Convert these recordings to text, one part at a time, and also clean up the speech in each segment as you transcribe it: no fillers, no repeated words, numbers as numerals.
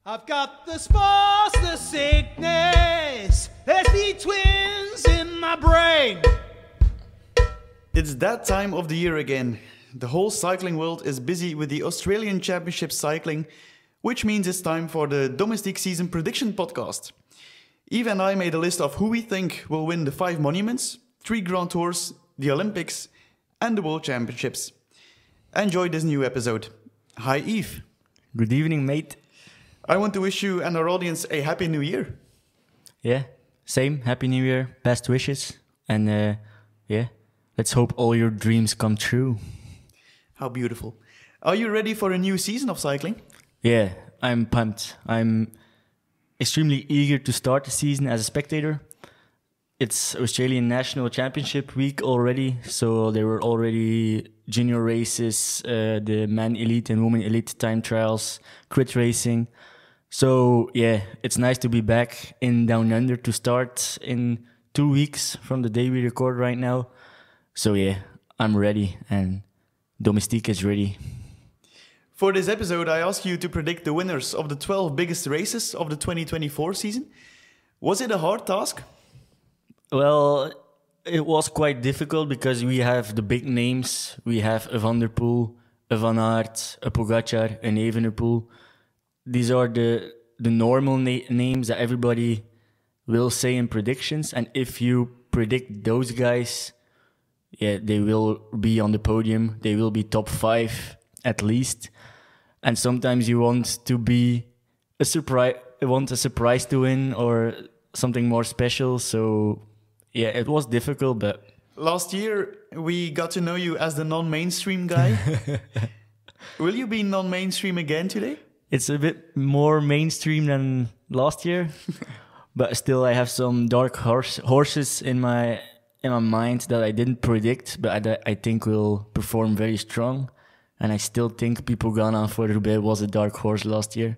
I've got the spots, the sickness. There's the twins in my brain. It's that time of the year again. The whole cycling world is busy with the Australian Championship cycling, which means it's time for the Domestique season prediction podcast. Yves and I made a list of who we think will win the 5 monuments, 3 Grand Tours, the Olympics, and the World Championships. Enjoy this new episode. Hi Yves. Good evening, mate. I want to wish you and our audience a happy new year. Yeah, same. Happy New Year. Best wishes. And let's hope all your dreams come true. How beautiful. Are you ready for a new season of cycling? Yeah, I'm pumped. I'm extremely eager to start the season as a spectator. It's Australian National Championship week already, so there were already junior races, the man elite and woman elite time trials, crit racing. So yeah, it's nice to be back in Down Under to start in 2 weeks from the day we record right now. So yeah, I'm ready and Domestique is ready. For this episode, I ask you to predict the winners of the 12 biggest races of the 2024 season. Was it a hard task? Well, it was quite difficult because we have the big names. We have a Van der Poel, a Van Aert, a Pogacar, an Evenepoel. These are the normal names that everybody will say in predictions. And if you predict those guys, yeah, they will be on the podium. They will be top 5 at least. And sometimes you want to be a surprise to win or something more special. So yeah, it was difficult, but last year we got to know you as the non-mainstream guy. Will you be non-mainstream again today? It's a bit more mainstream than last year, but still I have some dark horses in my mind that I didn't predict, but I think will perform very strong. And I still think People Ghana for Roubaix was a dark horse last year.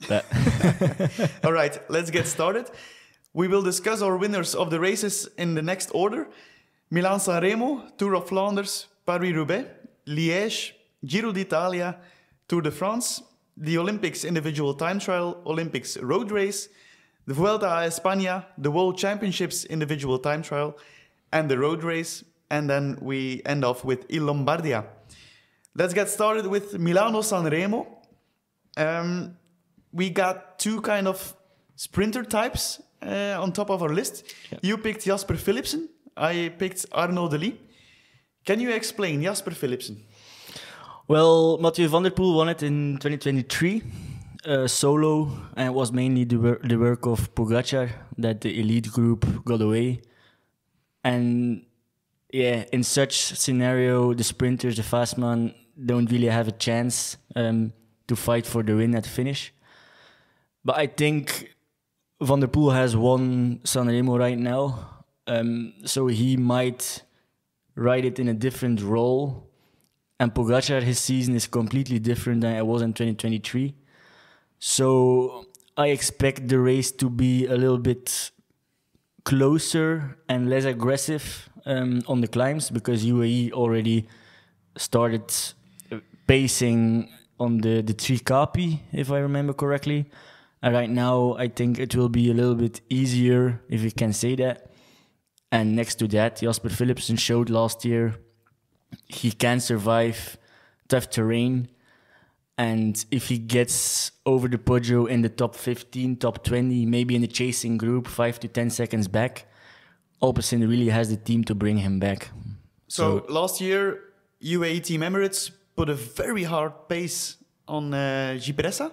But all right, let's get started. We will discuss our winners of the races in the next order: Milan-San Remo, Tour of Flanders, Paris-Roubaix, Liège, Giro d'Italia, Tour de France, the Olympics individual time trial, Olympics road race, the Vuelta a España, the World Championships individual time trial, and the road race. And then we end off with Il Lombardia. Let's get started with Milano-San Remo. We got 2 kind of sprinter types on top of our list. Yeah. You picked Jasper Philipsen. I picked Arnaud Delis. Can you explain Jasper Philipsen? Well, Mathieu van der Poel won it in 2023, solo, and it was mainly the work of Pogacar that the elite group got away. And yeah, in such scenario, the sprinters, the fast man, don't really have a chance to fight for the win at the finish. But I think Van der Poel has won San Remo right now, so he might ride it in a different role. And Pogacar, his season is completely different than it was in 2023. So I expect the race to be a little bit closer and less aggressive on the climbs, because UAE already started pacing on the Tri Capi, if I remember correctly. And right now, I think it will be a little bit easier, if you can say that. And next to that, Jasper Philipsen showed last year he can survive tough terrain. And if he gets over the Poggio in the top 15, top 20, maybe in the chasing group, 5 to 10 seconds back, Alpecin really has the team to bring him back. So last year, UAE Team Emirates put a very hard pace on Gibressa.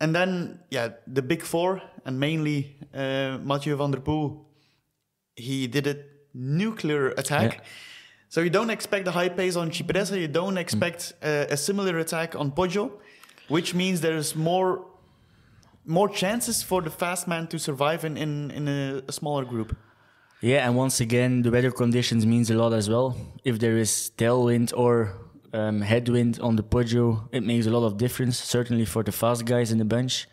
And then, yeah, the big 4, and mainly Mathieu van der Poel, he did a nuclear attack. Yeah. So you don't expect a high pace on Cipressa, you don't expect a similar attack on Poggio, which means there's more chances for the fast man to survive in a smaller group. Yeah, and once again, the weather conditions means a lot as well. If there is tailwind or headwind on the Poggio, it makes a lot of difference, certainly for the fast guys in the bunch.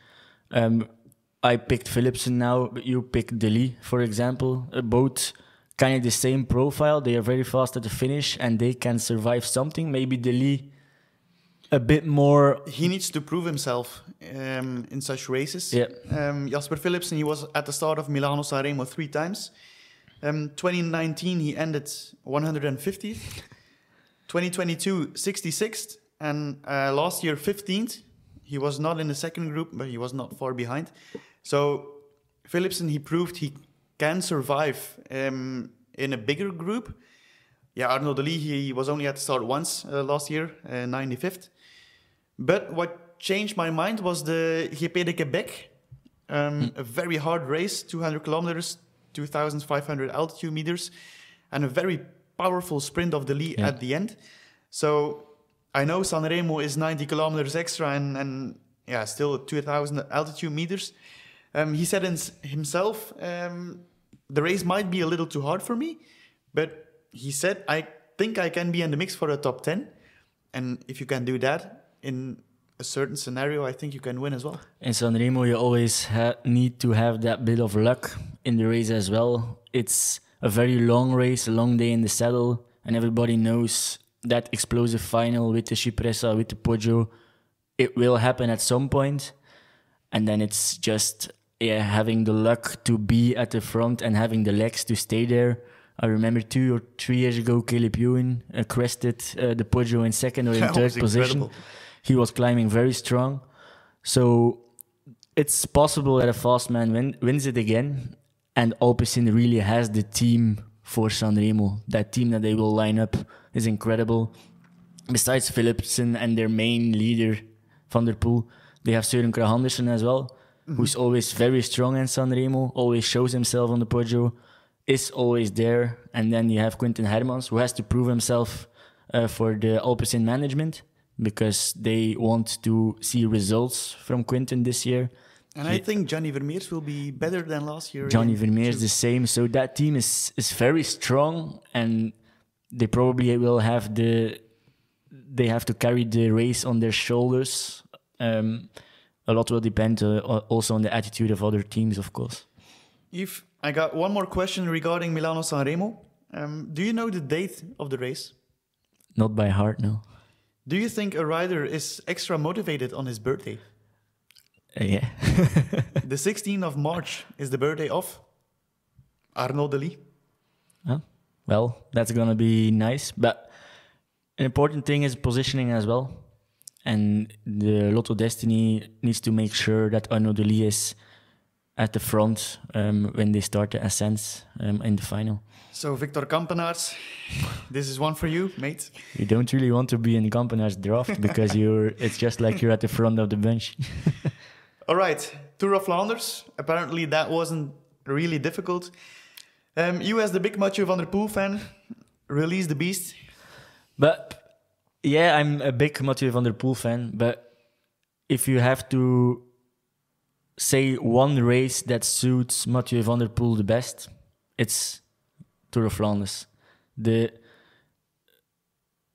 I picked Philipsen now, but you picked Delis, for example. Both kind of the same profile. They are very fast at the finish and they can survive something. Maybe Delis a bit more. He needs to prove himself in such races. Yeah. Jasper Philipsen, he was at the start of Milano-San Remo 3 times. 2019, he ended 150th. 2022, 66th. And last year, 15th. He was not in the second group, but he was not far behind. So Philipsen, he proved he can survive in a bigger group. Yeah, Arnaud Delis, he was only at the start once last year, 95th. But what changed my mind was the GP de Quebec, a very hard race, 200 kilometers, 2,500 altitude meters, and a very powerful sprint of Delis at the end. So I know San Remo is 90 kilometers extra and still 2,000 altitude meters. He said himself, the race might be a little too hard for me, but he said, I think I can be in the mix for a top 10. And if you can do that in a certain scenario, I think you can win as well. In San Remo, you always need to have that bit of luck in the race as well. It's a very long race, a long day in the saddle, and everybody knows that explosive final with the Cipressa, with the Poggio, it will happen at some point. And then it's just having the luck to be at the front and having the legs to stay there. I remember 2 or 3 years ago, Caleb Ewan crested the Poggio in second or in third position. Incredible. He was climbing very strong. So it's possible that a fast man wins it again. And Alpecin really has the team for San Remo. That team that they will line up is incredible. Besides Philipsen and their main leader, Van der Poel, they have Søren Kragh Andersen as well, who's always very strong in San Remo, always shows himself on the Poggio, is always there. And then you have Quinten Hermans, who has to prove himself for the Alpecin management, because they want to see results from Quinten this year. And I think Johnny Vermeers will be better than last year. Johnny Vermeers the same. So that team is very strong, and they probably will have they have to carry the race on their shoulders. A lot will depend also on the attitude of other teams, of course. Yves, I got one more question regarding Milano-San Remo. Do you know the date of the race? Not by heart, no. Do you think a rider is extra motivated on his birthday? Yeah. The 16th of March is the birthday of Arnaud Delis. Oh, well, that's going to be nice. But an important thing is positioning as well. And the Lotto Destiny needs to make sure that Arnaud Delis is at the front when they start the ascents in the final. So, Victor Kampenaerts, this is one for you, mate. You don't really want to be in Kampenaerts' draft because it's just like you're at the front of the bench. All right, Tour of Flanders. Apparently that wasn't really difficult. You, as the big Mathieu van der Poel fan, release the beast. But yeah, I'm a big Mathieu van der Poel fan. But if you have to say one race that suits Mathieu van der Poel the best, it's Tour of Flanders. The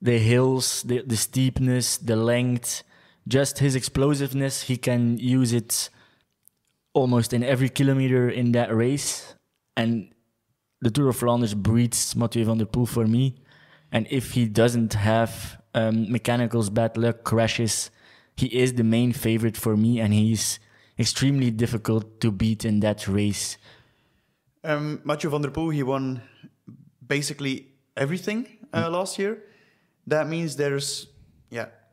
hills, the steepness, the length, just his explosiveness. He can use it almost in every kilometer in that race. And the Tour of Flanders breeds Mathieu van der Poel for me. And if he doesn't have mechanicals, bad luck, crashes, he is the main favorite for me, and he's extremely difficult to beat in that race. Mathieu van der Poel, he won basically everything last year. That means there's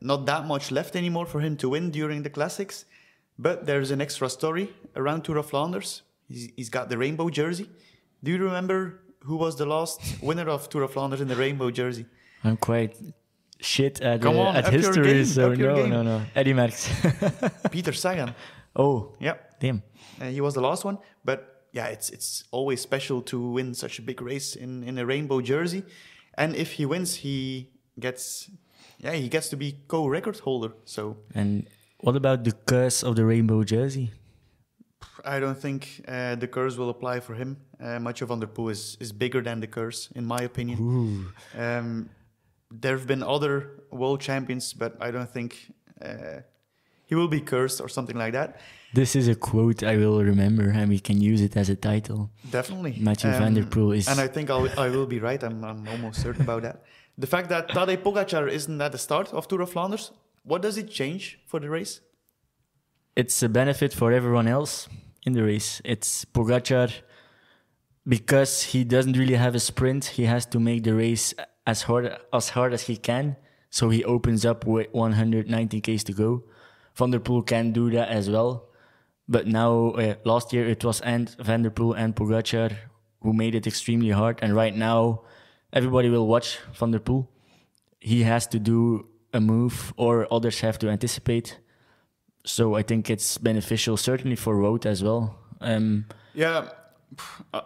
not that much left anymore for him to win during the classics. But there's an extra story around Tour of Flanders. He's got the rainbow jersey. Do you remember who was the last winner of Tour of Flanders in the rainbow jersey? I'm quite shit at up history, your game, so up your game. no. Eddy Merckx. Peter Sagan. Oh, Yeah. damn. He was the last one. But yeah, it's always special to win such a big race in a rainbow jersey. And if he wins, he gets to be co-record holder. So, And what about the curse of the rainbow jersey? I don't think the curse will apply for him. Mathieu van der Poel is bigger than the curse, in my opinion. There have been other world champions, but I don't think he will be cursed or something like that. This is a quote I will remember, and we can use it as a title. Definitely. Mathieu van der Poel is... And I think I will be right. I'm almost certain about that. The fact that Tadej Pogacar isn't at the start of Tour of Flanders, What does it change for the race? It's a benefit for everyone else in the race. It's Pogacar, because he doesn't really have a sprint, he has to make the race as hard as he can. So he opens up with 190 k's to go. Van der Poel can do that as well. But now, last year, it was Van der Poel and Pogacar who made it extremely hard. And right now, everybody will watch Van der Poel. He has to do a move, or others have to anticipate. So I think it's beneficial, certainly for Wout as well. Yeah,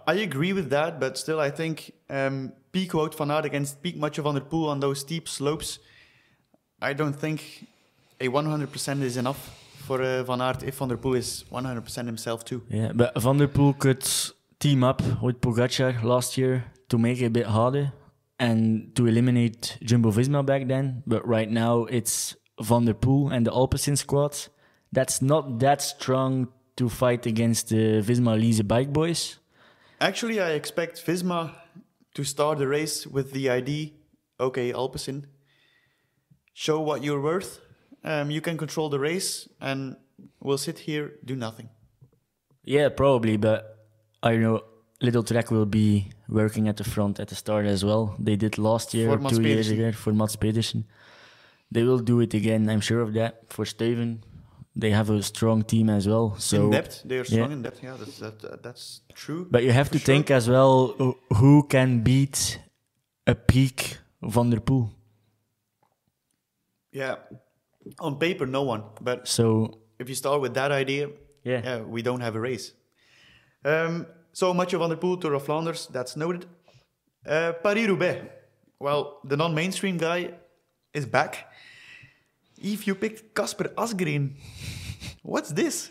I agree with that, but still I think peak Wout van Aert against peak Mathieu van der Poel on those steep slopes, I don't think a 100% is enough for Van Aert if Van der Poel is 100% himself too. Yeah, but Van der Poel could team up with Pogacar last year to make it a bit harder and to eliminate Jumbo-Visma back then. But right now it's Van der Poel and the Alpecin squad. That's not that strong to fight against the Visma Lease bike boys. Actually, I expect Visma to start the race with the idea, okay, Alpecin, show what you're worth. You can control the race and we'll sit here, do nothing. Yeah, probably, but I know Little Trek will be working at the front at the start as well. They did last year, or 2 years ago, for Mats Pedersen. They will do it again, I'm sure of that. For Steven, they have a strong team as well. So in depth, they are strong in depth. Yeah, that's true. But you have to think as well, who can beat a peak Van der Poel? Yeah, on paper, no one. But so if you start with that idea, we don't have a race. So Mathieu van der Poel, Tour of Flanders, that's noted. Paris-Roubaix. Well, the non-mainstream guy is back. Yves, you picked Kasper Asgreen. What's this?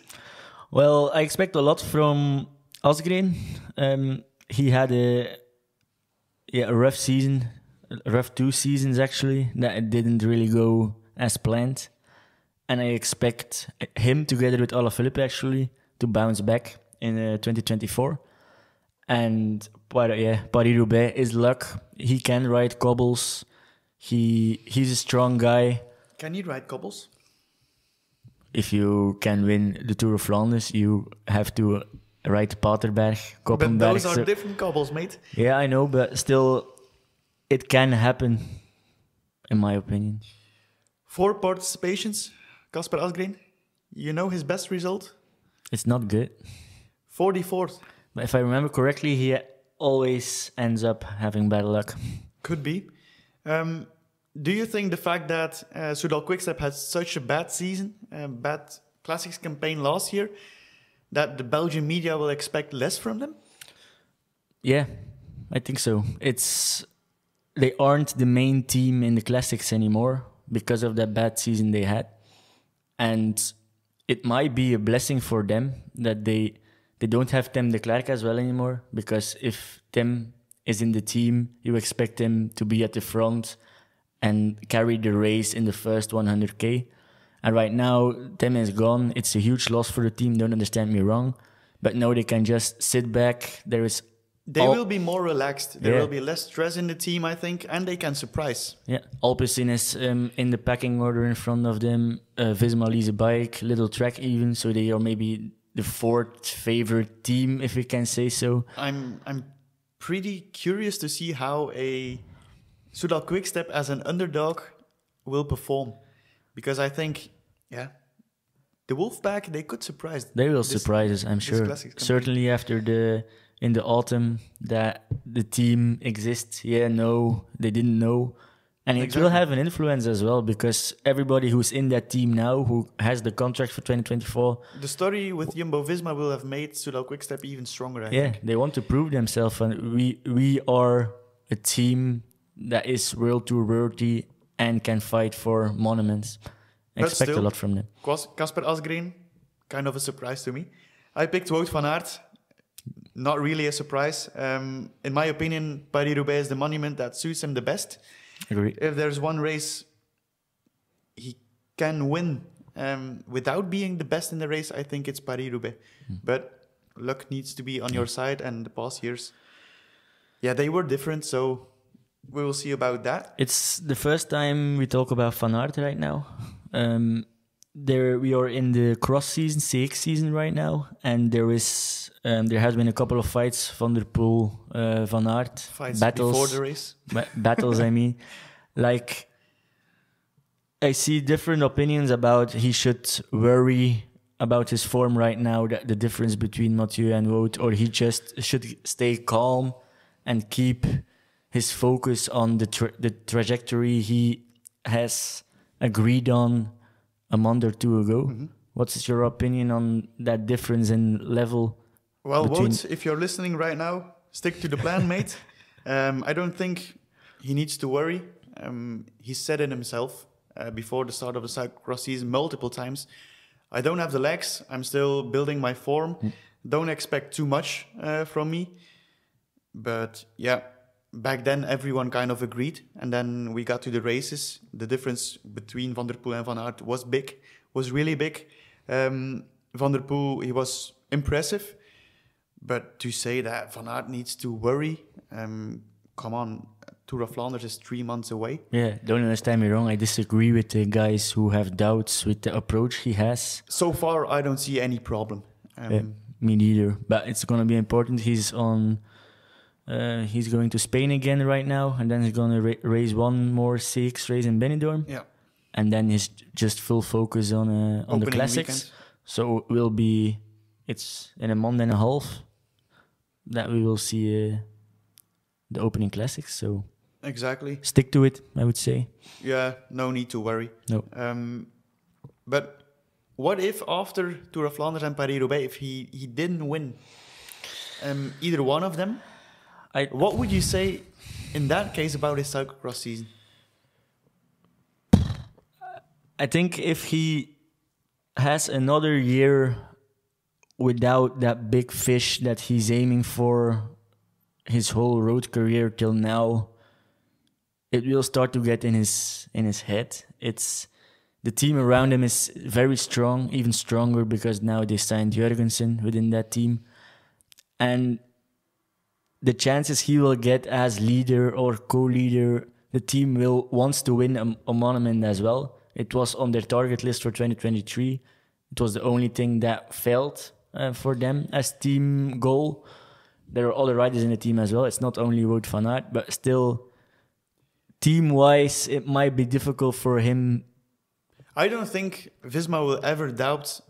Well, I expect a lot from Asgreen. He had a rough season, rough 2 seasons actually, that it didn't really go as planned. And I expect him, together with Alaphilippe actually, to bounce back in 2024. And Paris-Roubaix is luck. He can ride cobbles. He's a strong guy. Can you ride cobbles? If you can win the Tour of Flanders, you have to ride Paterberg, Koppenberg. But those are different cobbles, mate. Yeah, I know, but still, it can happen, in my opinion. 4 participations, Kasper Asgreen. You know his best result? It's not good. 44th. But if I remember correctly, he always ends up having bad luck. Could be. Do you think the fact that Soudal Quickstep had such a bad season, bad Classics campaign last year, that the Belgian media will expect less from them? Yeah, I think so. They aren't the main team in the Classics anymore because of that bad season they had. And it might be a blessing for them that they don't have Tim de Klerk as well anymore, because if Tim is in the team, you expect him to be at the front and carry the race in the first 100k. And right now, Tim is gone. It's a huge loss for the team, don't understand me wrong. But now they can just sit back. They will be more relaxed. There will be less stress in the team, I think, and they can surprise. Yeah, Alpecin is in the pecking order in front of them. Visma Lease bike, Little Trek even, so they are maybe the 4th favorite team, if we can say so. I'm pretty curious to see how a Soudal Quickstep as an underdog will perform, because I think, the Wolfpack, they could surprise. They will surprise us, I'm sure. Certainly after in the autumn that the team exists. They didn't know. And it will have an influence as well, because everybody who's in that team now, who has the contract for 2024... The story with Jumbo-Visma will have made Soudal Quickstep even stronger, I think. They want to prove themselves. And we are a team that is World Tour worthy and can fight for monuments. Expect a lot from them. Kasper Asgreen, kind of a surprise to me. I picked Wout van Aert. Not really a surprise. In my opinion, Paris-Roubaix is the monument that suits him the best. Agree. If there's one race he can win without being the best in the race, I think it's Paris-Roubaix. But luck needs to be on your side, and the past years, they were different, so we will see about that. It's the first time we talk about Van Aert right now. There we are in the cross season, CX season right now, and there has been a couple of fights, Van der Poel, Van Aert, Fights battles before the race. battles. I mean, like I see different opinions about he should worry about his form right now, the difference between Mathieu and Wout, or he just should stay calm and keep his focus on the trajectory he has agreed on a month or two ago. What's your opinion on that difference in level? Well, Wout, if you're listening right now, stick to the plan, mate. I don't think he needs to worry. He said it himself before the start of the cyclocross season multiple times. I don't have the legs. I'm still building my form. Don't expect too much from me. But yeah, back then everyone kind of agreed. And then we got to the races. The difference between Van der Poel and Van Aert was big, was really big. Van der Poel, he was impressive. But to say that Van Aert needs to worry, come on, Tour of Flanders is 3 months away. Yeah, don't understand me wrong. I disagree with the guys who have doubts with the approach he has. So far, I don't see any problem. Me neither. But it's going to be important. He's going to Spain again right now, and then he's going to race one more CX race in Benidorm. Yeah. And then he's just full focus on the classics. Weekend. So it's in a month and a half that we will see the opening classics. So exactly, stick to it, I would say. Yeah, no need to worry. No. But what if after Tour of Flanders and Paris-Roubaix, if he didn't win either one of them, what would you say in that case about his cyclocross season? I think if he has another year without that big fish that he's aiming for his whole road career till now, it will start to get in his head. It's the team around him is very strong, even stronger, because now they signed Jurgensen within that team, and the chances he will get as leader or co-leader, the team wants to win a monument as well. It was on their target list for 2023. It was the only thing that failed for them as team goal. There are other riders in the team as well. It's not only Wout van Aert, but still, team-wise, it might be difficult for him. I don't think Visma will ever doubt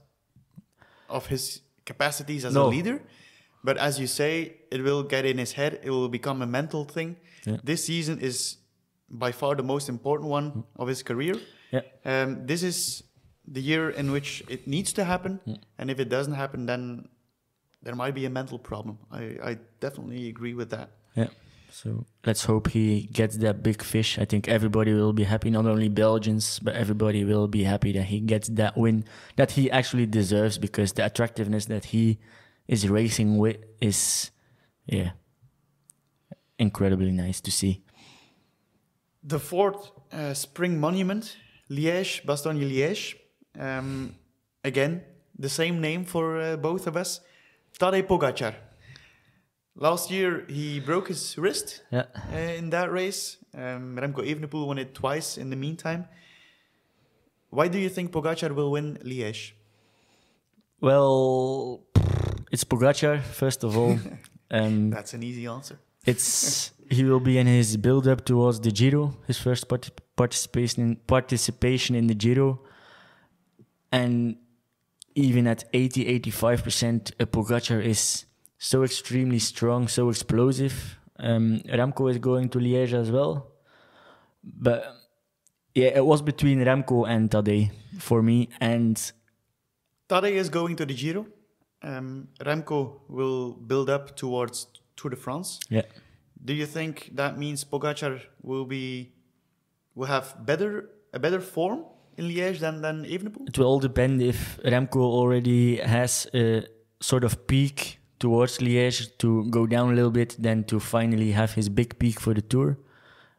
of his capacities as a leader. But as you say, it will get in his head. It will become a mental thing. Yeah. This season is by far the most important one of his career. Yeah. This is the year in which it needs to happen. Yeah. And if it doesn't happen, then there might be a mental problem. I definitely agree with that. Yeah. So let's hope he gets that big fish. I think everybody will be happy, not only Belgians, but everybody will be happy that he gets that win that he actually deserves, because the attractiveness that he is racing with is, incredibly nice to see. The fourth spring monument, Liège, Bastogne-Liège. Again, the same name for both of us. Tadej Pogacar. Last year, he broke his wrist in that race. Remco Evenepoel won it twice in the meantime. Why do you think Pogacar will win Liège? Well, it's Pogacar, first of all. That's an easy answer. He will be in his build-up towards the Giro, his first participation in the Giro. And even at 80-85%, Pogacar is so extremely strong, so explosive. Remco is going to Liège as well. But yeah, it was between Remco and Tadej for me. And Tadej is going to the Giro. Remco will build up towards Tour de France. Yeah. Do you think that means Pogacar will have a better form in Liège than Evenepoel? It will all depend if Remco already has a sort of peak towards Liège to go down a little bit, then to finally have his big peak for the Tour.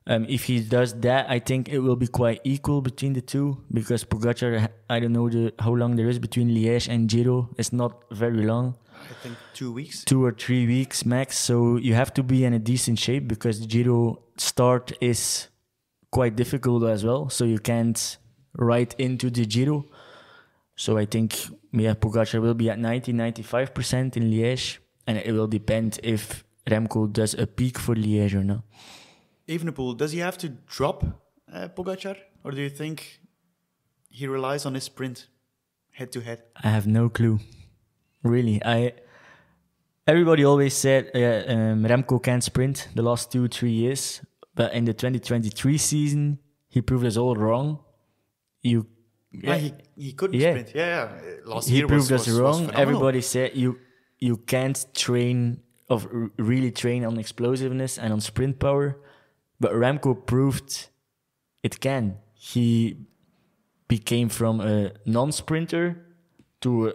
If he does that, I think it will be quite equal between the two, because Pogacar, I don't know how long there is between Liège and Giro. It's not very long. I think 2 weeks. 2 or 3 weeks max. So you have to be in a decent shape, because the Giro start is quite difficult as well. So you can't right into the Giro. So I think Pogacar will be at 90-95% in Liège, and it will depend if Remco does a peak for Liège or not. Evenepoel, does he have to drop Pogacar, or do you think he relies on his sprint head to head? I have no clue. Really, everybody always said Remco can't sprint the last 2-3 years, but in the 2023 season, he proved us all wrong. He couldn't sprint. Yeah. Last year he proved us wrong. Was everybody said you can't really train on explosiveness and on sprint power, but Remco proved it can. He became from a non-sprinter to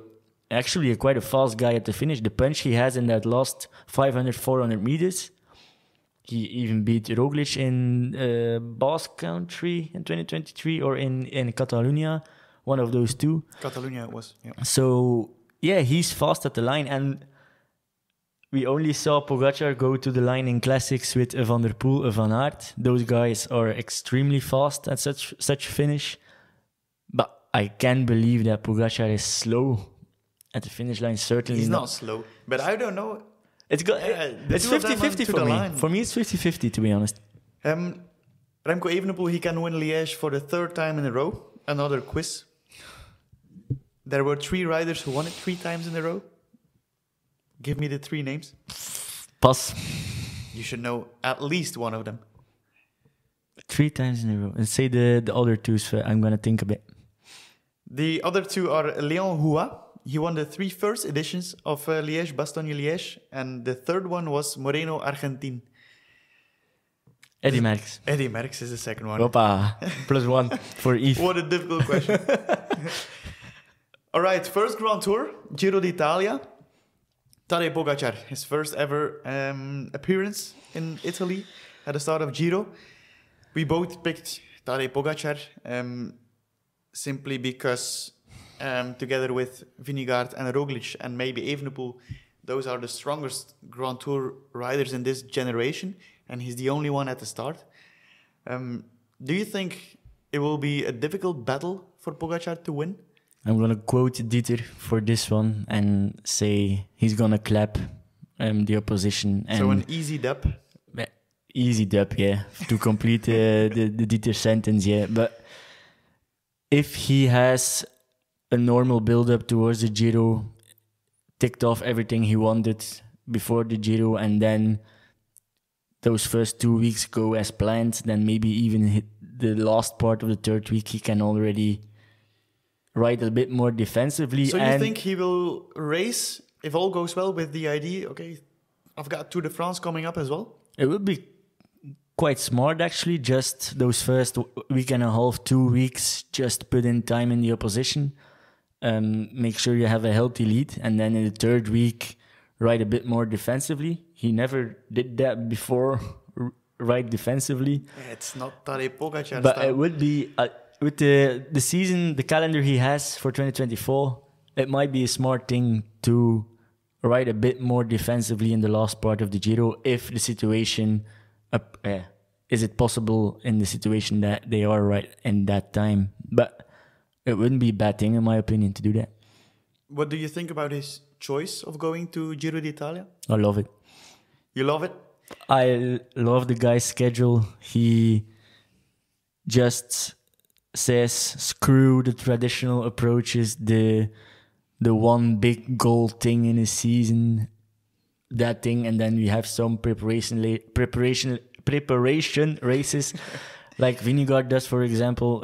actually quite a fast guy at the finish. The punch he has in that last 500, 400 meters. He even beat Roglic in Basque Country in 2023 or in Catalonia, one of those two. Catalonia it was, yeah. So, yeah, he's fast at the line. And we only saw Pogacar go to the line in classics with Van der Poel, Van Aert. Those guys are extremely fast at such finish. But I can't believe that Pogacar is slow at the finish line. Certainly he's not slow. But I don't know. It's 50-50 for me. Line. For me, it's 50-50, to be honest. Remco Evenepoel, he can win Liège for the third time in a row. Another quiz. There were 3 riders who won it 3 times in a row. Give me the 3 names. Pass. You should know at least one of them. 3 times in a row. And say the other two, so I'm going to think a bit. The other 2 are Léon Hua. He won the 3 first editions of Liège-Bastogne-Liège, and the third one was Moreno Argentin. Eddy Merckx. Eddy Merckx is the second one. Hoppa. +1 for Yves. What a difficult question. All right, first Grand Tour, Giro d'Italia. Tadej Pogacar, his first ever appearance in Italy at the start of Giro. We both picked Tadej Pogacar simply because together with Vingegaard and Roglic and maybe Evenepoel, those are the strongest Grand Tour riders in this generation, and he's the only one at the start. Do you think it will be a difficult battle for Pogacar to win? I'm going to quote Dieter for this one and say he's going to clap the opposition. And so an easy dub? Easy dub, yeah. To complete the Dieter sentence, yeah. But if he has a normal build-up towards the Giro, ticked off everything he wanted before the Giro, and then those first 2 weeks go as planned, then maybe even hit the last part of the third week, he can already ride a bit more defensively. So you think he will race, if all goes well, with the idea, okay, I've got Tour de France coming up as well? It would be quite smart, actually, just those first week and a half, 2 weeks, just put in time in the opposition. Make sure you have a healthy lead, and then in the third week, ride a bit more defensively. He never did that before, ride defensively. It's not Tadej Pogacar but style. It would be, with the season, the calendar he has for 2024, it might be a smart thing to ride a bit more defensively in the last part of the Giro if the situation, is it possible in the situation that they are right in that time. But it wouldn't be a bad thing, in my opinion, to do that. What do you think about his choice of going to Giro d'Italia? I love it. You love it? I love the guy's schedule. He just says, screw the traditional approaches, the one big goal thing in a season, that thing, and then we have some preparation races. Like Vingegaard does, for example.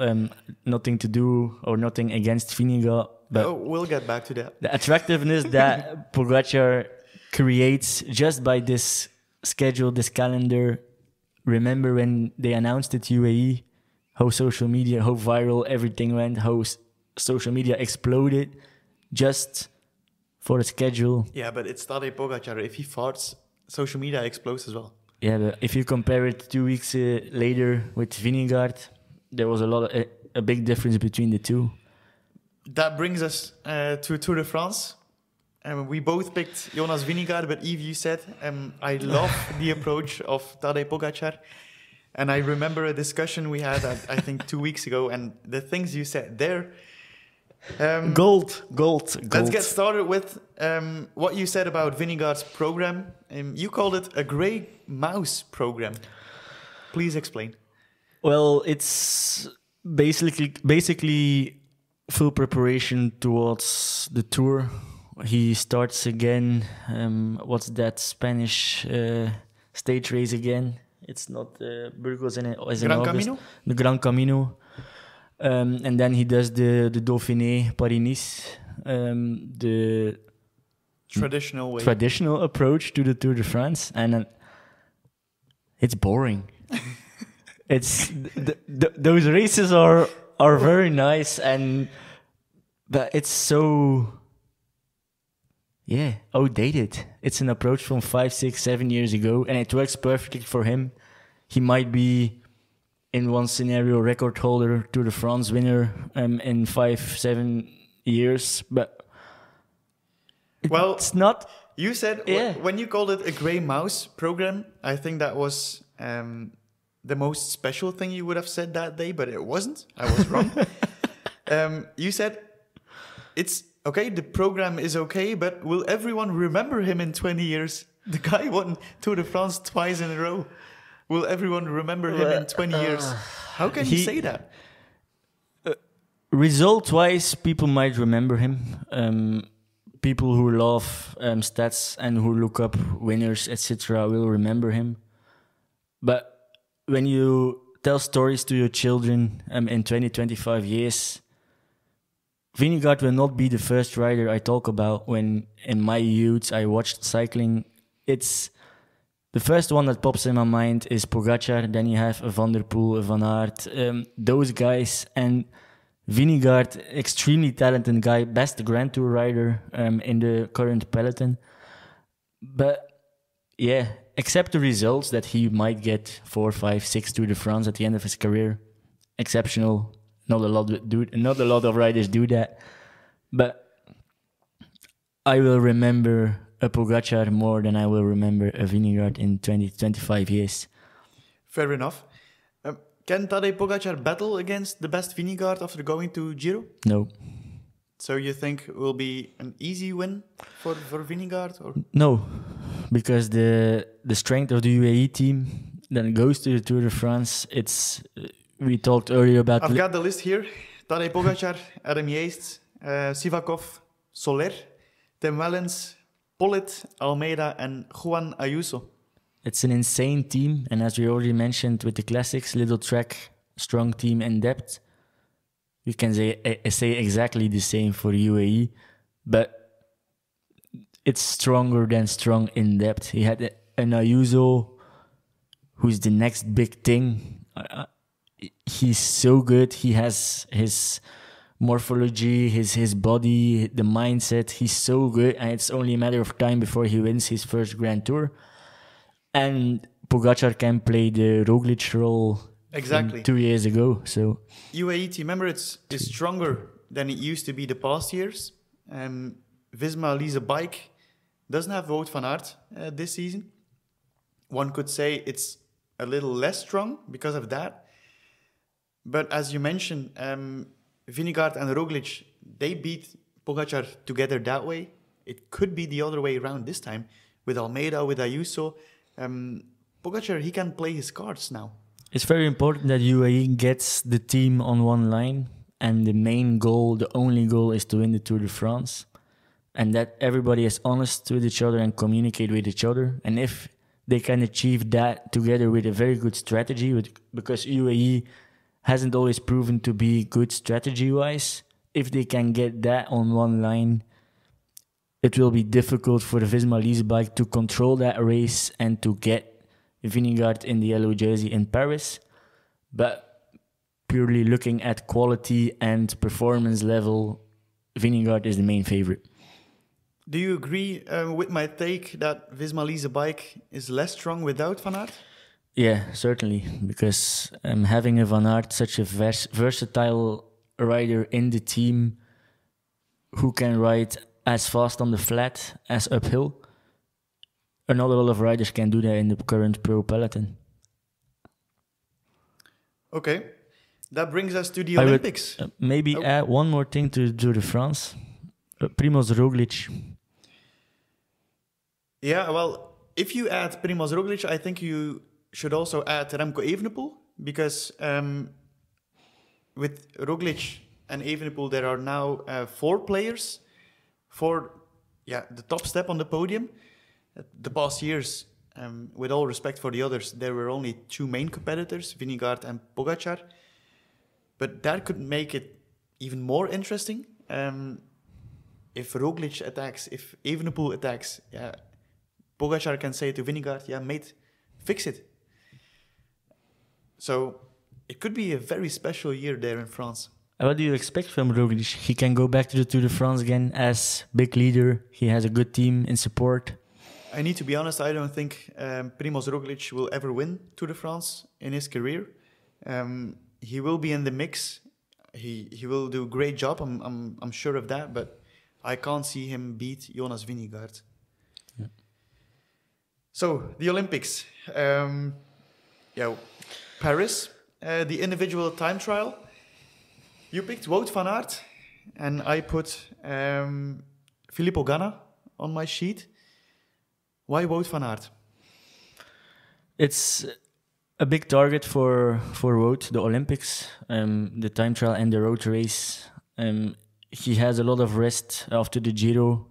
Nothing to do or nothing against Vingegaard, but we'll get back to that. The attractiveness that Pogacar creates just by this schedule, this calendar. Remember when they announced it, UAE, how social media, how viral everything went, how social media exploded just for a schedule. Yeah, but it's Tadej Pogacar. If he farts, social media explodes as well. Yeah, but if you compare it 2 weeks later with Vingegaard, there was a big difference between the two. That brings us to Tour de France. We both picked Jonas Vingegaard, but Yves, you said, I love the approach of Tadej Pogacar. And I remember a discussion we had, I think 2 weeks ago, and the things you said there. Gold. Let's get started with what you said about Vingegaard's program. You called it a grey mouse program. Please explain. Well, it's basically full preparation towards the Tour. He starts again. What's that Spanish stage race again? It's not Burgos in August. Camino? The Gran Camino. And then he does the Dauphiné Paris-Nice, the traditional approach to the Tour de France, and it's boring. It's those races are very nice, but it's so outdated. It's an approach from 5, 6, 7 years ago, and it works perfectly for him. He might be, in one scenario, record holder, Tour de France winner in 5, 7 years, but it's not. You said when you called it a grey mouse program, I think that was the most special thing you would have said that day, but it wasn't. I was wrong. You said it's okay, the program is okay, but will everyone remember him in 20 years? The guy won Tour de France twice in a row. Will everyone remember him in 20 years? How can you say that? Result-wise, people might remember him. People who love stats and who look up winners, etc., will remember him. But when you tell stories to your children in 20, 25 years, Vingegaard will not be the first rider I talk about when in my youth I watched cycling. It's the first one that pops in my mind is Pogacar, then you have a Van der Poel, a Van Aert, those guys, and Vingegaard, extremely talented guy, best Grand Tour rider in the current peloton. But yeah, except the results that he might get 4, 5, 6 Tour de France at the end of his career, exceptional. Not a lot of riders do that. But I will remember a Pogacar more than I will remember a Vingegaard in 20, 25 years. Fair enough. Can Tadej Pogacar battle against the best Vingegaard after going to Giro? No. So you think it will be an easy win for Vingegaard? Or? No, because the strength of the UAE team that goes to the Tour de France, we talked earlier about... I've got the list here. Tadej Pogacar, Adam Yates, Sivakov, Soler, Tim Wellens, Pollitt, Almeida, and Juan Ayuso. It's an insane team, and as we already mentioned with the classics, little track, strong team and depth. You can say exactly the same for UAE, but it's stronger than strong in depth. He had an Ayuso, who's the next big thing. He's so good. He has his morphology, his body, the mindset. He's so good, and it's only a matter of time before he wins his first Grand Tour. And Pogacar can play the Roglic role exactly 2 years ago. So UAE team Emirates is stronger than it used to be the past years. Visma Lease Bike doesn't have Wout van Aert this season. One could say it's a little less strong because of that. But as you mentioned, Vingegaard and Roglic, they beat Pogacar together that way. It could be the other way around this time. With Almeida, with Ayuso, Pogacar, he can play his cards now. It's very important that UAE gets the team on one line. And the main goal, the only goal, is to win the Tour de France. And that everybody is honest with each other and communicate with each other. And if they can achieve that together with a very good strategy, because UAE hasn't always proven to be good strategy-wise. If they can get that on one line, it will be difficult for the Visma Lease Bike to control that race and to get Vingegaard in the yellow jersey in Paris. But purely looking at quality and performance level, Vingegaard is the main favorite. Do you agree with my take that Visma Lease Bike is less strong without Van Aert? Yeah, certainly, because having a Van Aert, such a versatile rider in the team who can ride as fast on the flat as uphill, not a lot of riders can do that in the current pro peloton. Okay. That brings us to the I would Olympics. maybe add one more thing to Tour de France. Primoz Roglic. Yeah, well, if you add Primoz Roglic, I think you should also add Remco Evenepoel, because with Roglic and Evenepoel, there are now 4 players for the top step on the podium. The past years, with all respect for the others, there were only 2 main competitors, Vingegaard and Pogacar. But that could make it even more interesting. If Roglic attacks, if Evenepoel attacks, Pogacar can say to Vingegaard, mate, fix it. So it could be a very special year there in France. What do you expect from Roglic? He can go back to the Tour de France again as big leader. He has a good team in support. I need to be honest, I don't think Primoz Roglic will ever win Tour de France in his career. He will be in the mix. He will do a great job. I'm sure of that. But I can't see him beat Jonas Vingegaard. Yeah. So the Olympics, Paris, the individual time trial. You picked Wout van Aert, and I put Filippo Ganna on my sheet. Why Wout van Aert? It's a big target for Wout, the Olympics, the time trial and the road race. He has a lot of rest after the Giro.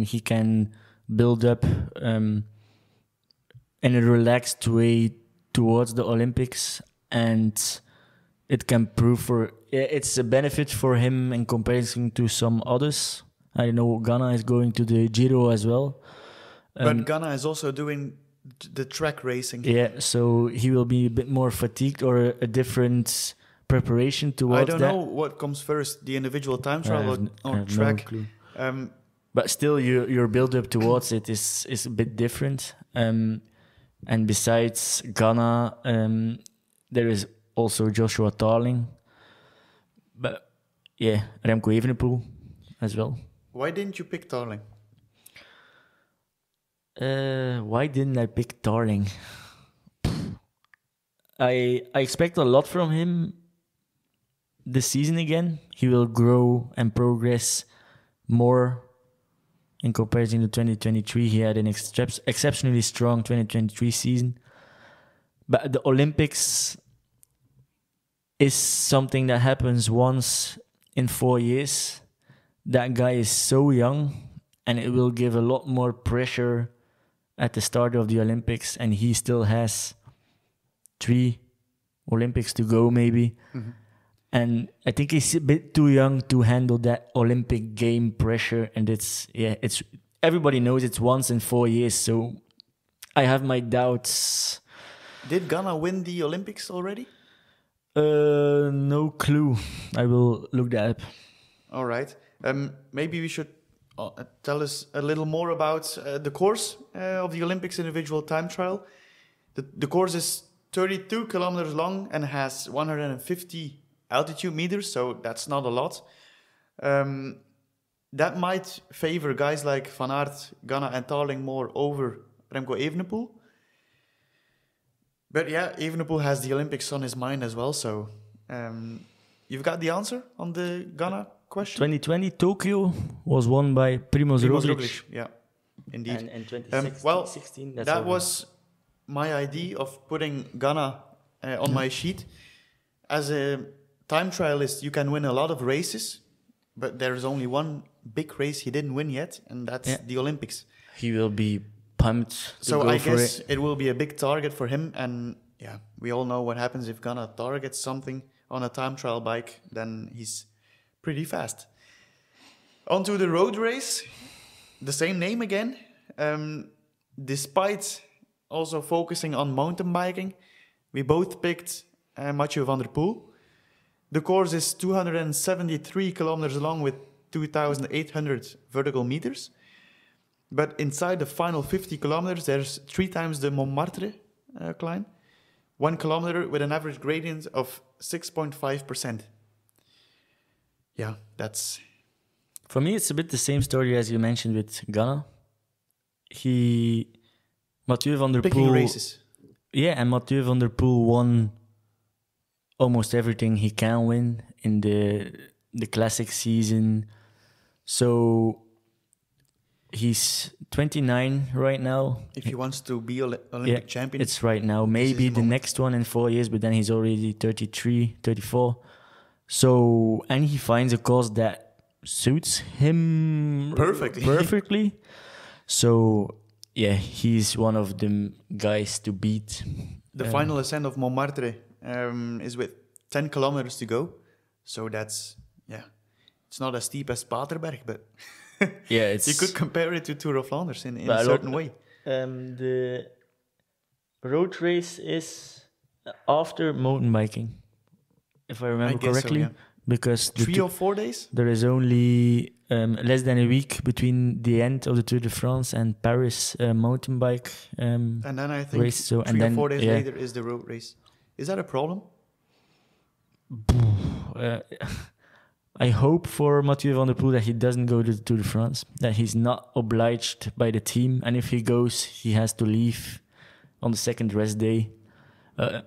He can build up in a relaxed way towards the Olympics, and it can prove it's a benefit for him in comparison to some others. I know Ganna is going to the Giro as well. But Ganna is also doing the track racing. Yeah, so he will be a bit more fatigued, or a different preparation towards that. I don't know what comes first, the individual time trial or track. No clue. But still, your build-up towards it is a bit different. And besides Ganna, there is also Joshua Tarling. But yeah, Remco Evenepoel as well. Why didn't you pick Tarling? Why didn't I pick Tarling? I expect a lot from him this season again. He will grow and progress more in comparison to 2023. He had an exceptionally strong 2023 season. But the Olympics is something that happens once in 4 years. That guy is so young, and it will give a lot more pressure at the start of the Olympics, and he still has 3 Olympics to go maybe. Mm-hmm. And I think he's a bit too young to handle that Olympic game pressure, and it's everybody knows it's once in 4 years, so I have my doubts. Did Ganna win the Olympics already? No clue. I will look that up. All right. Maybe we should tell us a little more about the course of the Olympics individual time trial. The course is 32 kilometers long and has 150 altitude meters, so that's not a lot. That might favor guys like Van Aert, Ganna and Tarling more over Remco Evenepoel. But yeah, Evenepoel has the Olympics on his mind as well, so you've got the answer on the Ganna question? 2020 Tokyo was won by Primoz Roglic. Yeah, indeed. And 2016, that was my idea of putting Ganna on my sheet. As a time trialist, you can win a lot of races, but there's only one big race he didn't win yet, and that's the Olympics. He will be pumped. So I guess it will be a big target for him, and yeah, we all know what happens if Ganna targets something on a time trial bike, then he's pretty fast. Onto the road race, the same name again. Despite also focusing on mountain biking, we both picked Mathieu van der Poel. The course is 273 kilometers long with 2,800 vertical meters. But inside the final 50 kilometers, there's 3 times the Montmartre climb. 1 kilometer with an average gradient of 6.5%. Yeah, that's... For me, it's a bit the same story as you mentioned with Ganna. Mathieu van der Poel... Picking races. Yeah, and Mathieu van der Poel won almost everything he can win in the classic season. So he's 29 right now. If he wants to be Olympic champion, it's right now. Maybe the next one in 4 years, but then he's already 33, 34. So, and he finds a cause that suits him perfectly. So, yeah, he's one of the guys to beat. The final ascent of Montmartre is with 10 kilometers to go. So that's, it's not as steep as Paterberg, but yeah, you could compare it to Tour of Flanders in a certain way. The road race is after mountain biking, if I remember correctly. So, yeah. Because 3 or 4 days? There is only less than a week between the end of the Tour de France and Paris mountain bike and then I think race. So, 3 or 4 days later is the road race. Is that a problem? I hope for Mathieu van der Poel that he doesn't go to the Tour de France, that he's not obliged by the team, and if he goes, he has to leave on the second rest day. A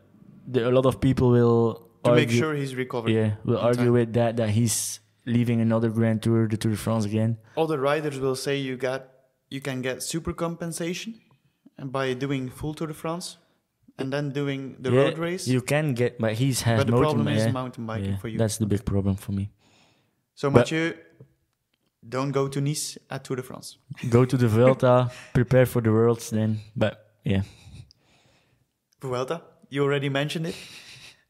lot of people will make sure he's recovered. Yeah, will argue with that he's leaving another Grand Tour, the Tour de France again. Other riders will say you can get super compensation and by doing full Tour de France and then doing the road race. You can get, but But the problem is mountain biking for you. That's the big problem for me. So Mathieu, don't go to Nice at Tour de France. Go to the Vuelta, prepare for the Worlds then. But yeah. Vuelta, you already mentioned it.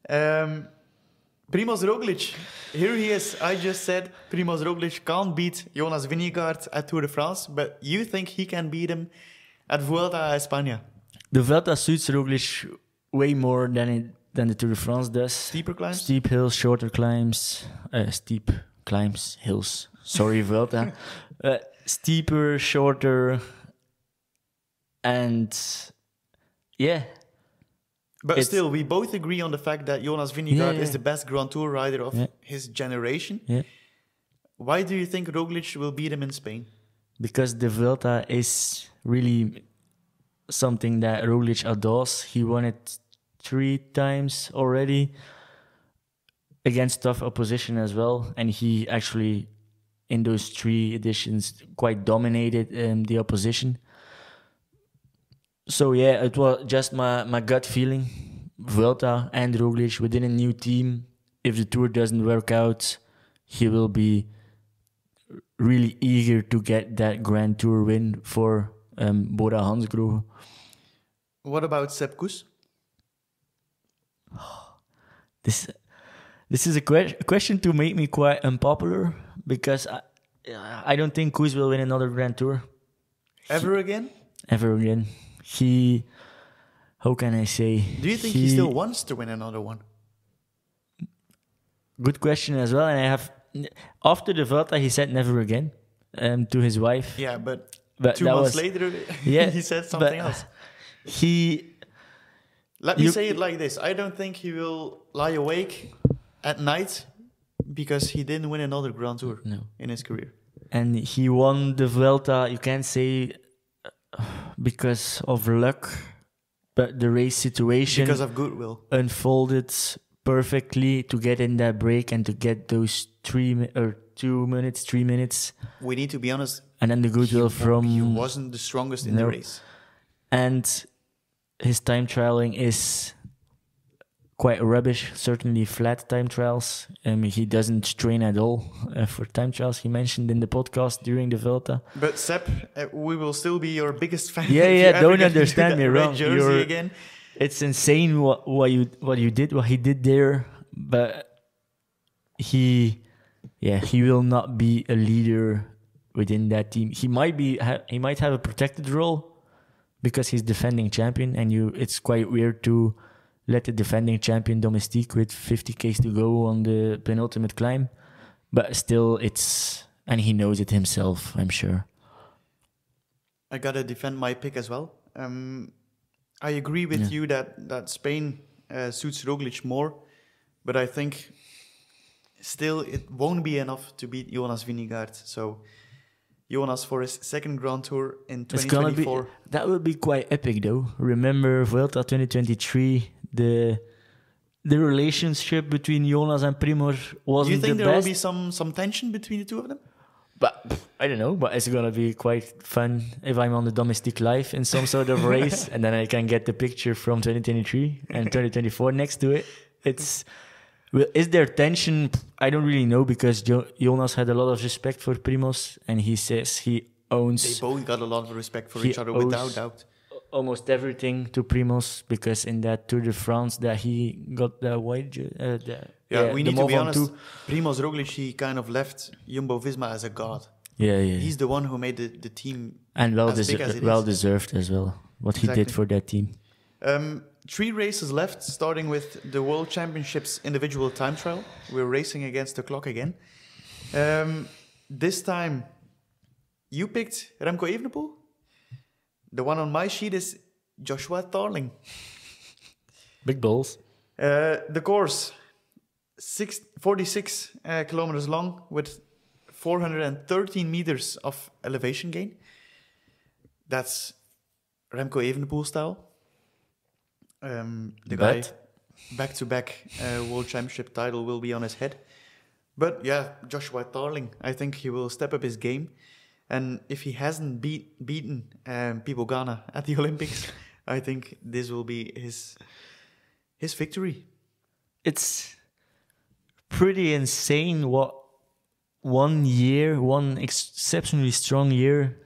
Primož Roglic, here he is. I just said Primož Roglic can't beat Jonas Vingegaard at Tour de France, but you think he can beat him at Vuelta a España? The Vuelta suits Roglic way more than the Tour de France does. Steeper climbs? Steep hills, shorter climbs. Steep climbs, hills. Sorry, Vuelta. Steeper, shorter, and yeah. But still, we both agree on the fact that Jonas Vingegaard is the best Grand Tour rider of his generation. Yeah. Why do you think Roglic will beat him in Spain? Because the Vuelta is really something that Roglic adores. He won it 3 times already against tough opposition as well. And he actually, in those 3 editions, quite dominated the opposition. So yeah, it was just my gut feeling. Vuelta and Roglic within a new team. If the Tour doesn't work out, he will be really eager to get that Grand Tour win for Bora Hansgrohe. What about Sepp Kuss? This is a question to make me quite unpopular, because I don't think Kuss will win another Grand Tour. Ever again? Ever again. How can I say? Do you think he still wants to win another one? Good question as well. And after the Vuelta, he said never again to his wife. Yeah, but 2 that months later, he said something else. Let me say it like this. I don't think he will lie awake at night because he didn't win another Grand Tour in his career. And he won the Vuelta, you can't say because of luck, but the race situation because of goodwill unfolded perfectly to get in that break and to get those 3 minutes. We need to be honest. And then the goodwill he wasn't the strongest in the race. And his time trialing is quite rubbish, certainly flat time trials. He doesn't train at all for time trials, he mentioned in the podcast during the Vuelta. But Sepp, we will still be your biggest fan. Yeah, don't understand me wrong. Again. It's insane what he did there, but he will not be a leader within that team. He might have a protected role because he's defending champion, and it's quite weird to let the defending champion Domestique with 50 k's to go on the penultimate climb. But still, and he knows it himself, I'm sure. I gotta defend my pick as well. I agree with you that Spain suits Roglic more, but I think still it won't be enough to beat Jonas Vingegaard. So Jonas for his second Grand Tour in 2024. That would be quite epic though. Remember Vuelta 2023, the the relationship between Jonas and Primoz wasn't Do you think the there best. will be some tension between the two of them? But I don't know. But it's gonna be quite fun if I'm on the Domestique Live in some sort of race, and then I can get the picture from 2023 and 2024 next to it. Well, is there tension? I don't really know, because Jonas had a lot of respect for Primoz, and he says he owns. They both got a lot of respect for He each other, owes without doubt. almost everything to Primoz, because in that Tour de France that he got the white. We the need to be Mont honest. Ventoux. Primoz Roglic, he kind of left Jumbo-Visma as a god. Yeah. He's the one who made the team And as big as it is. deserved as well. What he Exactly. did for that team. 3 races left, starting with the World Championships individual time trial. We're racing against the clock again. This time, you picked Remco Evenepoel. The one on my sheet is Joshua Tarling. Big balls. The course, 46 kilometers long with 413 meters of elevation gain. That's Remco Evenepoel style. The guy, back-to-back World Championship title will be on his head. But yeah, Joshua Tarling, I think he will step up his game. And if he hasn't beaten Pogacar at the Olympics, I think this will be his victory. It's pretty insane what 1 year, one exceptionally strong year,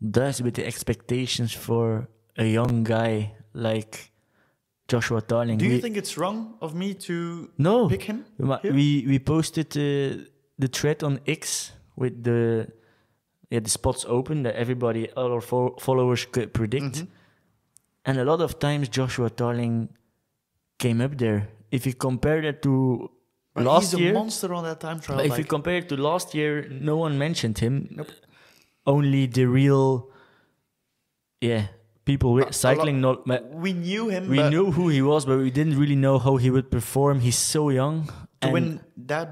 does with the expectations for a young guy like Joshua Tarling. Do you think it's wrong of me to No. pick him? here? We posted the thread on X with the spots open that all our followers could predict. Mhm. And a lot of times Joshua Tarling came up there. If you compare that to But last he's year, a monster on that time trial. but if you compare it to last year, no one mentioned him. Only the real, people with cycling. we knew him, We but knew who he was, but we didn't really know how he would perform. He's so young. to and- win that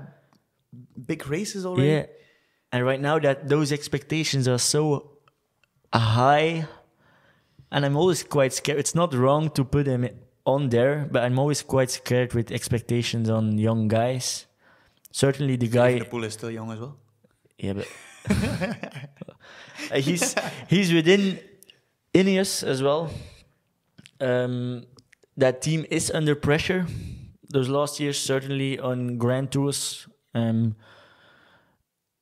big races already. Yeah, and right now that those expectations are so high, and I'm always quite scared. It's not wrong to put him on there, but I'm always quite scared with expectations on young guys. Certainly the guy, Evenepoel is still young as well. yeah, but he's within Ineos as well. That team is under pressure. Those last years, certainly on Grand Tours,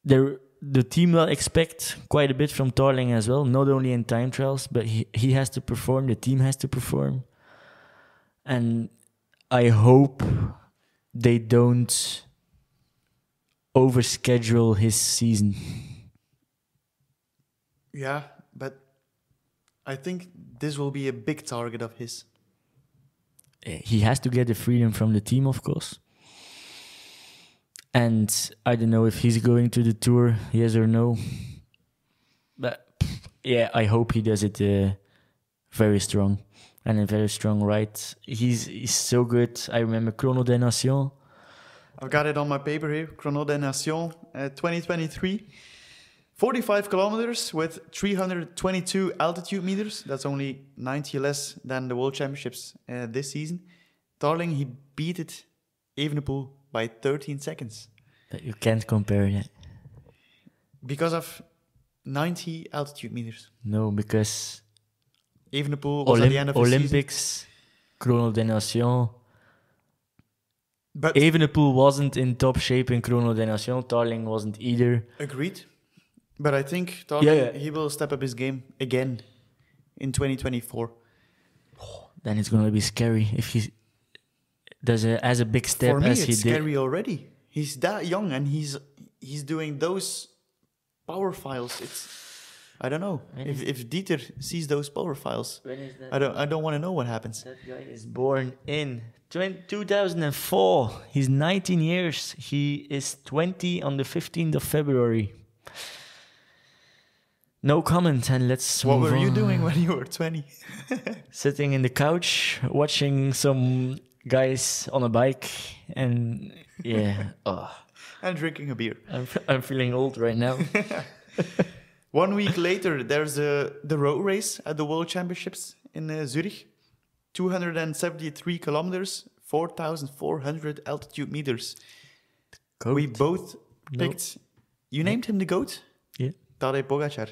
the team will expect quite a bit from Tarling as well. Not only in time trials, but he has to perform. The team has to perform, and I hope they don't overschedule his season. Yeah, but I think this will be a big target of his. He has to get the freedom from the team, of course. And I don't know if he's going to the Tour, yes or no. But yeah, I hope he does it very strong. And a very strong ride. He's so good. I remember Chrono des Nations. I've got it on my paper here. Chrono des Nations 2023. 45 kilometers with 322 altitude meters. That's only 90 less than the World Championships this season. Tarling, he beat it, Evenepoel, by 13 seconds. But you can't compare that. Because of 90 altitude meters. No, because Evenepoel was at the end of the season. Olympics, Chrono des Nations. But Evenepoel wasn't in top shape in Chrono des Nations. Tarling wasn't either. agreed. But I think Tarling, Yeah. he will step up his game again in 2024. Then it's going to be scary if he does as a big step For me, as he it's did. scary already. He's that young and he's doing those power files. I don't know if Dieter sees those power files. When is that? I don't want to know what happens. That guy is born in 2004. He's 19 years. He is 20 on the 15th of February. No comment, and let's What move were you on. doing when you were 20? Sitting in the couch, watching some guys on a bike, and yeah, And drinking a beer. I'm feeling old right now. 1 week later, there's the road race at the World Championships in Zurich. 273 kilometers, 4,400 altitude meters. Goat. We both No. picked... You named him the GOAT? Yeah. Tadej Pogacar.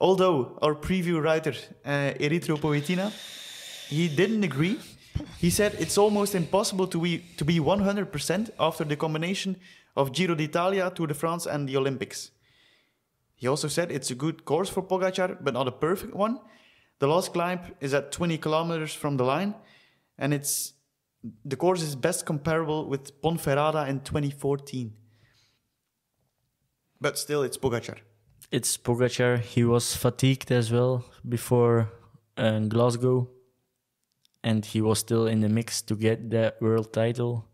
Although our preview writer, Erythropoetina, he didn't agree. He said it's almost impossible to be 100% after the combination of Giro d'Italia, Tour de France and the Olympics. He also said it's a good course for Pogacar, but not a perfect one. The last climb is at 20 kilometers from the line, and the course is best comparable with Ponferrada in 2014. But still, it's Pogacar. It's Pogacar. He was fatigued as well before Glasgow, and he was still in the mix to get that world title.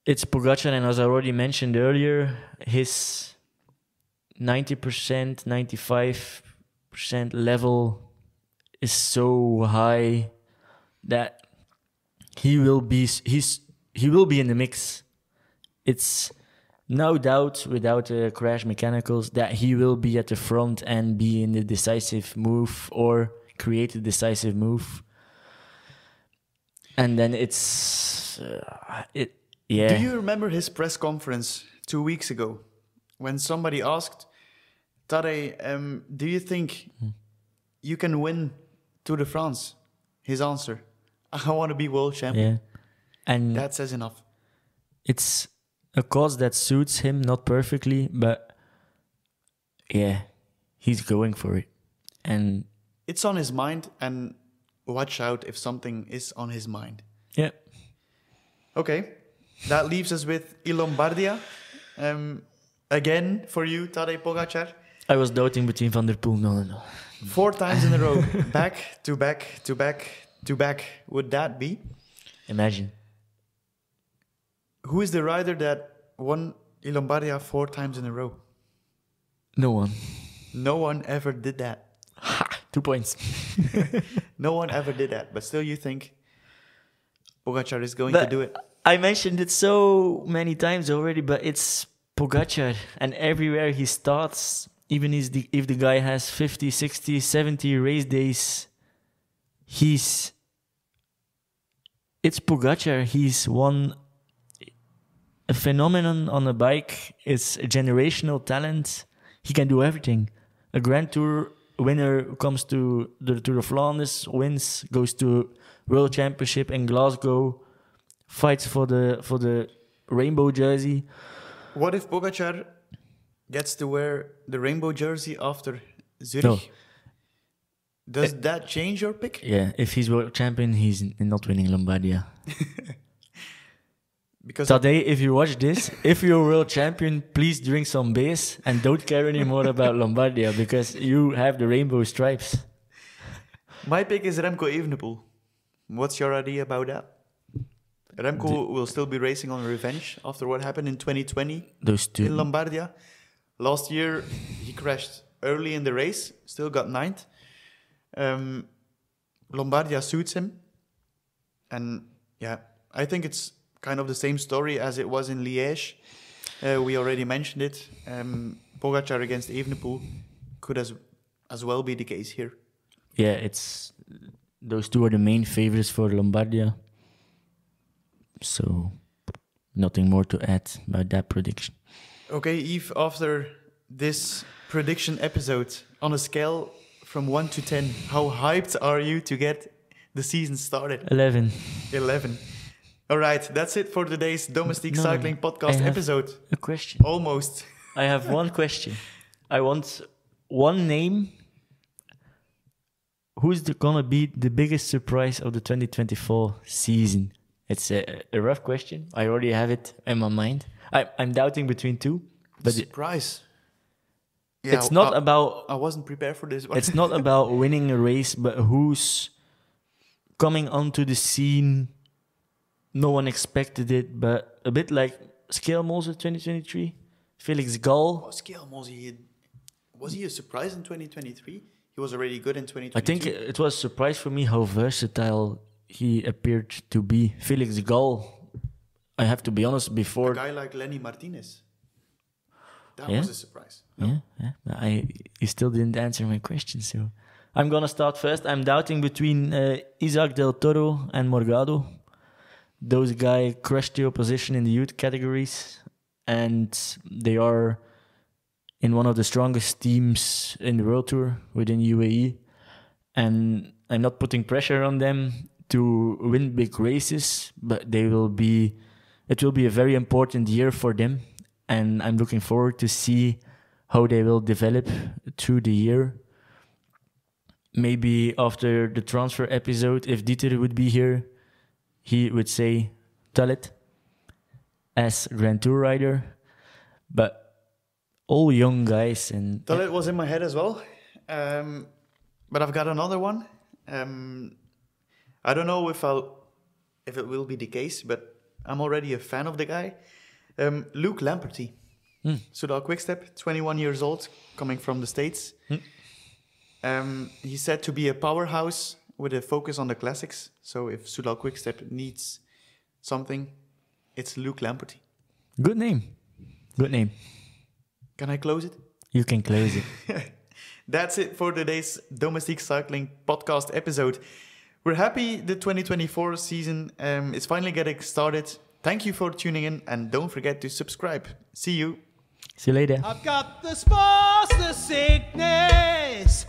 It's Pogacar, and as I already mentioned earlier, his 90%, 95% level is so high that he will be in the mix. It's no doubt, without crash mechanicals, that he will be at the front and be in the decisive move or create a decisive move. And then yeah. Do you remember his press conference 2 weeks ago when somebody asked, Tadej, do you think you can win Tour de France? His answer, I want to be world champion. Yeah. And that says enough. It's a cause that suits him, not perfectly, but yeah, he's going for it. And it's on his mind, and watch out if something is on his mind. Yeah. Okay, that leaves us with Lombardia. Again, for you, Tadej Pogacar. I was doubting between Van der Poel. No. 4 times in a row. Back to back to back to back. Would that be? Imagine. Who is the rider that won Lombardia 4 times in a row? No one. No one ever did that. Ha! 2 points. No one ever did that. But still you think Pogacar is going to do it? I mentioned it so many times already, but it's Pogacar. And everywhere he starts, even if the guy has 50, 60, 70 race days, it's Pogacar. He's a phenomenon on a bike. It's a generational talent. He can do everything. A Grand Tour winner who comes to the Tour of Flanders, wins, goes to World Championship in Glasgow, fights for the rainbow jersey. What if Pogacar gets to wear the rainbow jersey after Zurich? No. Does that change your pick? Yeah, if he's world champion, he's not winning Lombardia. Because Tadej, if you watch this, if you're world champion, please drink some base and don't care anymore about Lombardia because you have the rainbow stripes. my pick is Remco Evenepoel. What's your idea about that? Remco will still be racing on revenge after what happened in 2020 Those two. in Lombardia. Last year, he crashed early in the race, still got 9th. Lombardia suits him. And yeah, I think it's kind of the same story as it was in Liège. We already mentioned it. Pogacar against Evenepoel could as well be the case here. Yeah, those two are the main favorites for Lombardia. So, nothing more to add about that prediction. Okay, Yves, after this prediction episode, on a scale from 1 to 10, how hyped are you to get the season started? 11. 11. All right, that's it for today's Domestique No, Cycling Podcast I have episode. A question. Almost. I have one question. I want one name. Who's gonna be the biggest surprise of the 2024 season? It's a rough question. I already have it in my mind. I'm doubting between two, but Surprise. Yeah, it's not about. I wasn't prepared for this one. It's not about winning a race, but who's coming onto the scene. No one expected it, but a bit like Schelmoser 2023, Felix Gall. Schelmoser, was he a surprise in 2023? He was already good in 2022. I think it was a surprise for me how versatile he appeared to be. Felix Gall, I have to be honest, before... A guy like Lenny Martinez. That Yeah? was a surprise. No? Yeah. But you still didn't answer my question, so... I'm gonna start first. I'm doubting between Isaac Del Toro and Morgado. Those guys crushed the opposition in the youth categories, and they are in one of the strongest teams in the World Tour within UAE. And I'm not putting pressure on them to win big races, but it will be a very important year for them. And I'm looking forward to see how they will develop through the year. Maybe after the transfer episode, if Dieter would be here, he would say Talet as Grand Tour rider. But all young guys. And Talet was in my head as well. But I've got another one. I don't know if it will be the case, but I'm already a fan of the guy. Luke Lamperty. Soudal Quickstep, 21 years old, coming from the States. He's said to be a powerhouse with a focus on the classics. So if Soudal Quickstep needs something, it's Luke Lamperty. Good name. Good name. Can I close it? You can close it. That's it for today's Domestique Cycling podcast episode. We're happy the 2024 season is finally getting started. Thank you for tuning in, and don't forget to subscribe. See you. See you later. I've got the spots, the sickness.